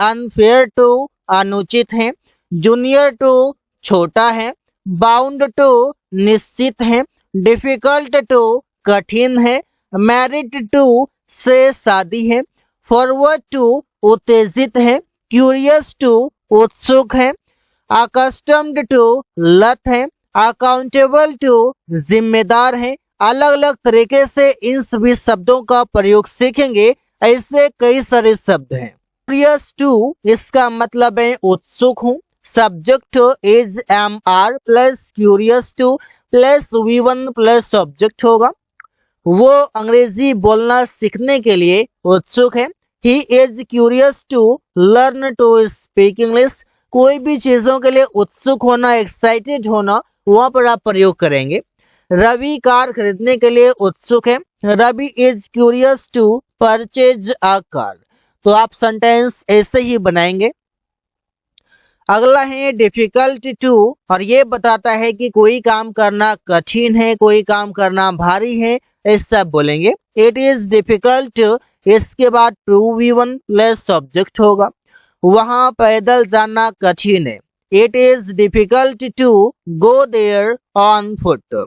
Unfair to अनुचित है, junior to छोटा है, बाउंड टू निश्चित है, डिफिकल्ट टू कठिन है, मैरिड टू से शादी है, फॉरवर्ड टू उत्तेजित है, क्यूरियस टू उत्सुक है, अकस्टम्ड टू लत है, अकाउंटेबल टू जिम्मेदार है। अलग अलग तरीके से इन सभी शब्दों का प्रयोग सीखेंगे। ऐसे कई सारे शब्द हैं। क्यूरियस टू इसका मतलब है उत्सुक हूँ। Subject is am are plus curious to plus V1 plus object होगा। वो अंग्रेजी बोलना सीखने के लिए उत्सुक है। He is curious to learn to speak English. कोई भी चीजों के लिए उत्सुक होना, एक्साइटेड होना, वहां पर आप प्रयोग करेंगे। रवि कार खरीदने के लिए उत्सुक है। Ravi is curious to purchase a car. तो आप सेंटेंस ऐसे ही बनाएंगे। अगला है डिफिकल्ट टू, और ये बताता है कि कोई काम करना कठिन है, कोई काम करना भारी है, ऐसा बोलेंगे। इट इज डिफिकल्ट, इसके बाद टू V1 प्लस ऑब्जेक्ट होगा। वहां पैदल जाना कठिन है। It is difficult to go there on foot.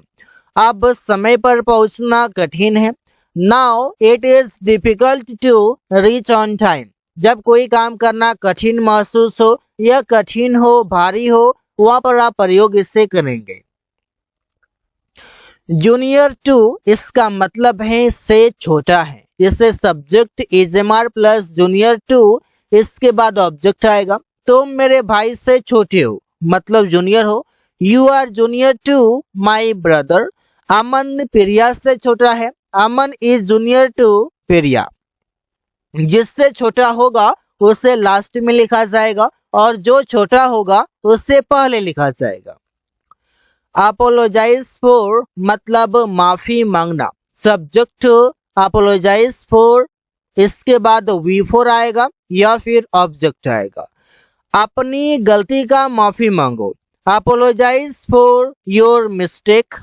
अब समय पर पहुंचना कठिन है। Now it is difficult to reach on time. जब कोई काम करना कठिन महसूस हो या कठिन हो, भारी हो, वहां पर आप प्रयोग इससे करेंगे। जूनियर टू इसका मतलब है से छोटा है। जैसे subject is am are plus junior to, इसके बाद ऑब्जेक्ट आएगा। तुम मेरे भाई से छोटे हो, मतलब जूनियर हो। You are junior to my brother. Aman Priya से छोटा है। Aman is junior to Priya. जिससे छोटा होगा उसे लास्ट में लिखा जाएगा और जो छोटा होगा उससे पहले लिखा जाएगा। अपोलोजाइज फॉर मतलब माफी मांगना। सब्जेक्ट अपोलोजाइज फॉर, इसके बाद V4 आएगा या फिर ऑब्जेक्ट आएगा। अपनी गलती का माफी मांगो। Apologise for your mistake.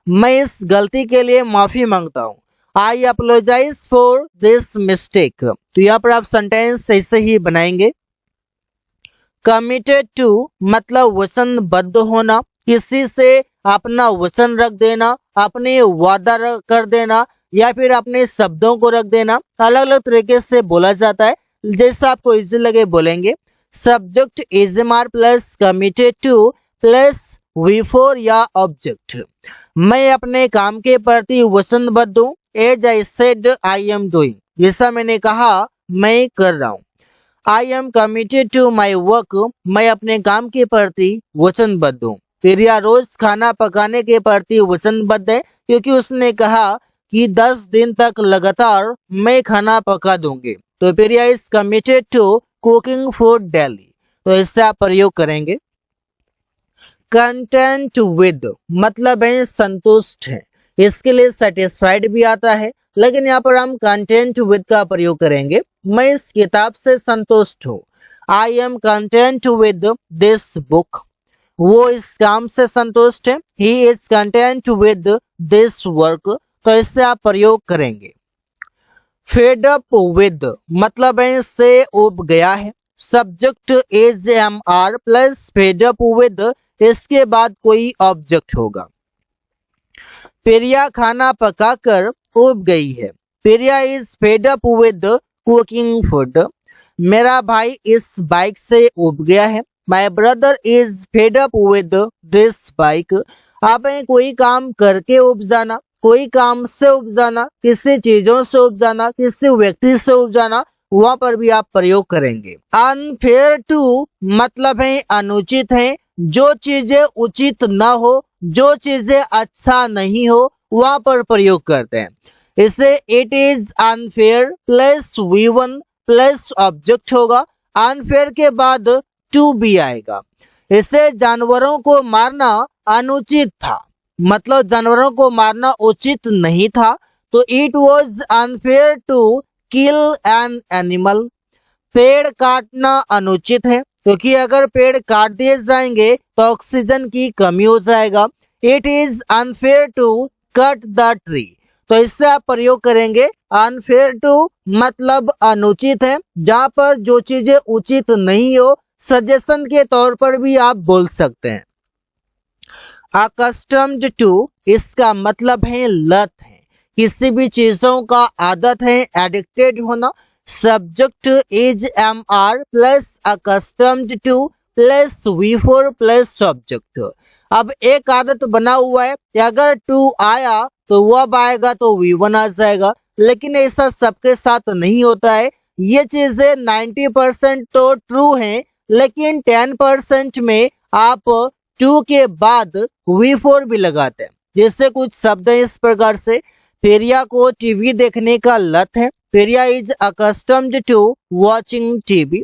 मैं इस गलती के लिए माफी मांगता हूँ। I apologise for this mistake. तो यहाँ पर आप सेंटेंस ऐसे ही बनाएंगे। कमिटेड टू मतलब वचनबद्ध होना, किसी से अपना वचन रख देना, अपने वादा कर देना या फिर अपने शब्दों को रख देना। अलग अलग तरीके से बोला जाता है, जैसा आपको इजी लगे बोलेंगे। Subject is am are plus committed to plus V4 या ऑब्जेक्ट। मैं अपने काम के प्रति वचनबद्ध हूँ। As I said I am doing, जैसा मैंने कहा मैं कर रहा हूँ। I am committed to my work, मैं अपने काम के प्रति वचनबद्ध हूँ। प्रिया रोज खाना पकाने के प्रति वचनबद्ध है क्योंकि उसने कहा कि 10 दिन तक लगातार मैं खाना पका दूंगी। तो Priya is committed to cooking food daily. तो इससे आप प्रयोग करेंगे। कंटेंट विद मतलब है संतुष्ट है। इसके लिए सेटिस्फाइड भी आता है, लेकिन यहाँ पर हम कंटेंट विद का प्रयोग करेंगे। मैं इस किताब से संतुष्ट हूँ। I am content with this book. वो इस काम से संतुष्ट है। He is content with this work. तो इससे आप प्रयोग करेंगे। फेड अप विद मतलब है से उब गया है। Subject is am are plus fed up with, इसके बाद कोई ऑब्जेक्ट होगा। प्रिया खाना पकाकर उब गई है। Priya is fed up with cooking food. मेरा भाई इस बाइक से उब गया है। My brother is fed up with this bike. आप कोई काम करके उब जाना, कोई काम से उब जाना, किसी चीजों से उब जाना, किसी व्यक्ति से उब जाना, वहां पर भी आप प्रयोग करेंगे। अनफेयर टू मतलब है अनुचित है। जो चीजें उचित ना हो, जो चीजें अच्छा नहीं हो, वहां पर प्रयोग करते हैं। इसे it is unfair plus V1 plus object होगा। अनफेयर के बाद टू भी आएगा। इसे जानवरों को मारना अनुचित था, मतलब जानवरों को मारना उचित नहीं था। तो it was unfair to kill an animal. पेड़ काटना अनुचित है क्योंकि अगर पेड़ काट दिए जाएंगे तो ऑक्सीजन की कमी हो जाएगा। It is unfair to cut the tree. तो इससे आप प्रयोग करेंगे अनफेयर टू मतलब अनुचित है, जहां पर जो चीजें उचित नहीं हो सजेशन के तौर पर भी आप बोल सकते हैं। अकस्टम्ड टू इसका मतलब है लत है, किसी भी चीजों का आदत है, एडिक्टेड होना। Subject is am are plus accustomed to plus V4 plus subject. अब एक आदत बना हुआ है कि अगर टू आया तो वर्ब आएगा तो V1 आ जाएगा, लेकिन ऐसा सबके साथ नहीं होता है। ये चीजें 90% तो ट्रू हैं, लेकिन 10% में आप टू के बाद V4 भी लगाते हैं। जैसे कुछ शब्द है इस प्रकार से, फेरिया को टीवी देखने का लत है। Fariya is accustomed to watching TV.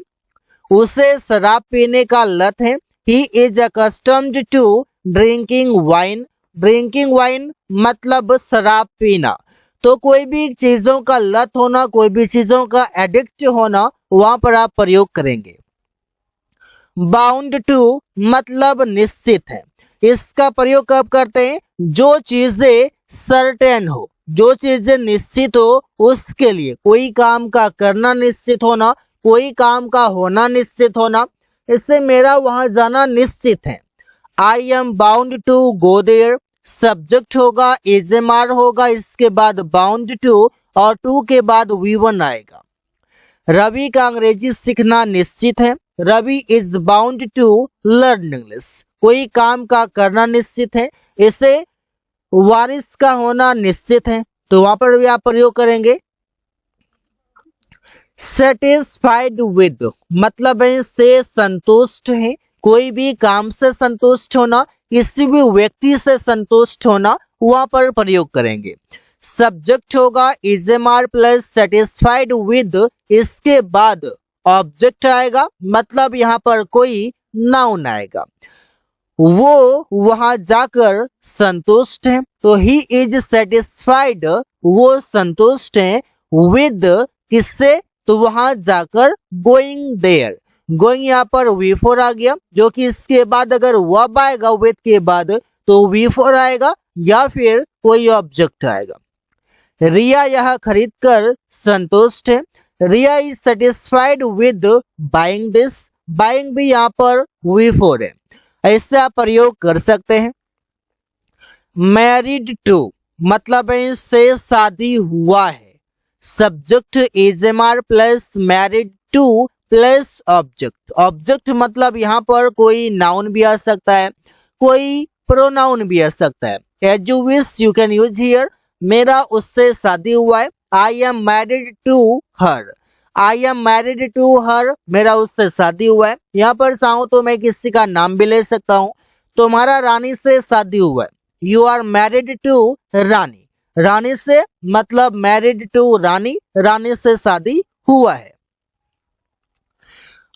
उसे शराब पीने का लत है। He is accustomed to drinking wine. Drinking wine मतलब शराब पीना। तो कोई भी चीजों का लत होना, कोई भी चीजों का एडिक्ट होना, वहां पर आप प्रयोग करेंगे। बाउंड टू मतलब निश्चित है। इसका प्रयोग कब करते हैं? जो चीजें सर्टेन हो, जो चीजें निश्चित हो, उसके लिए कोई काम का करना निश्चित होना, कोई काम का होना निश्चित होना। इससे मेरा वहां जाना निश्चित है। I am bound to go there. Subject होगा, एजएमआर होगा, इसके बाद बाउंड टू और टू के बाद V1 आएगा। रवि का अंग्रेजी सीखना निश्चित है। Ravi is bound to learn English. कोई काम का करना निश्चित है। इसे वारिस का होना निश्चित है, तो वहां पर भी आप प्रयोग करेंगे। सेटिस्फाइड विद मतलब है से संतुष्ट है। कोई भी काम से संतुष्ट होना, किसी भी व्यक्ति से संतुष्ट होना, वहां पर प्रयोग करेंगे। सब्जेक्ट होगा इजएमआर प्लस सेटिस्फाइड विद, इसके बाद ऑब्जेक्ट आएगा, मतलब यहाँ पर कोई नाउन आएगा। वो वहां जाकर संतुष्ट है, तो ही इज सेटिस्फाइड, वो संतुष्ट है। विद किससे? तो वहां जाकर गोइंग देयर। गोइंग यहाँ पर V4 आ गया, जो कि इसके बाद अगर वर्ब आएगा विद के बाद तो V4 आएगा या फिर कोई ऑब्जेक्ट आएगा। रिया यह खरीद कर संतुष्ट है। Riya is satisfied with buying this. Buying भी यहाँ पर V4 है। ऐसे आप प्रयोग कर सकते हैं। मैरिड टू मतलब है से शादी हुआ है। Subject is am are plus married to plus object. Object मतलब यहाँ पर कोई नाउन भी आ सकता है, कोई प्रोनाउन भी आ सकता है। As you wish you can use here. मेरा उससे शादी हुआ है। I am married to her. I am married to her, मेरा उससे शादी हुआ है। यहाँ पर चाहूँ तो मैं किसी का नाम भी ले सकता हूँ। तुम्हारा रानी से शादी हुआ है। यू आर मैरिड टू रानी। रानी से मतलब मैरिड टू रानी, रानी से शादी हुआ है।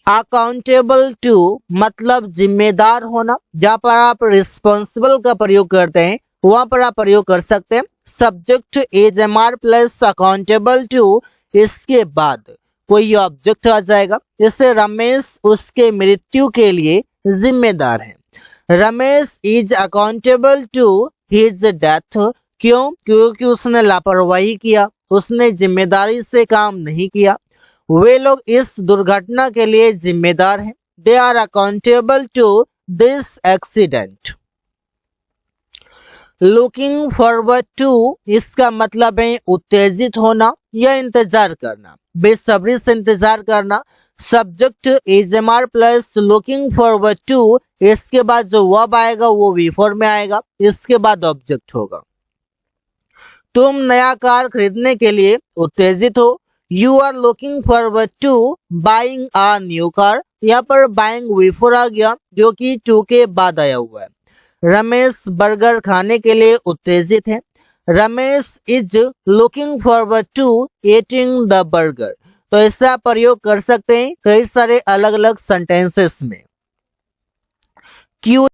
अकाउंटेबल टू मतलब जिम्मेदार होना। जहाँ पर आप रिस्पॉन्सिबल का प्रयोग करते हैं वहां पर आप प्रयोग कर सकते हैं। Subject is am are plus accountable to, इसके बाद कोई ऑब्जेक्ट आ जाएगा। जैसे रमेश उसके मृत्यु के लिए जिम्मेदार है। Ramesh is accountable to his death. क्यों? क्योंकि उसने लापरवाही किया, उसने जिम्मेदारी से काम नहीं किया। वे लोग इस दुर्घटना के लिए जिम्मेदार हैं। They are accountable to this accident. Looking forward to इसका मतलब है उत्तेजित होना या इंतजार करना, बेसब्री से इंतजार करना। Subject is am are plus looking forward to, इसके बाद जो वर्ब आएगा वो V4 में आएगा, इसके बाद ऑब्जेक्ट होगा। तुम नया कार खरीदने के लिए उत्तेजित हो। You are looking forward to buying a new car. यहाँ पर बाइंग V4 आ गया, जो कि टू के बाद आया हुआ है। रमेश बर्गर खाने के लिए उत्तेजित है। Ramesh is looking forward to eating the burger. तो ऐसा प्रयोग कर सकते हैं कई सारे अलग अलग सेंटेंसेस में। क्यों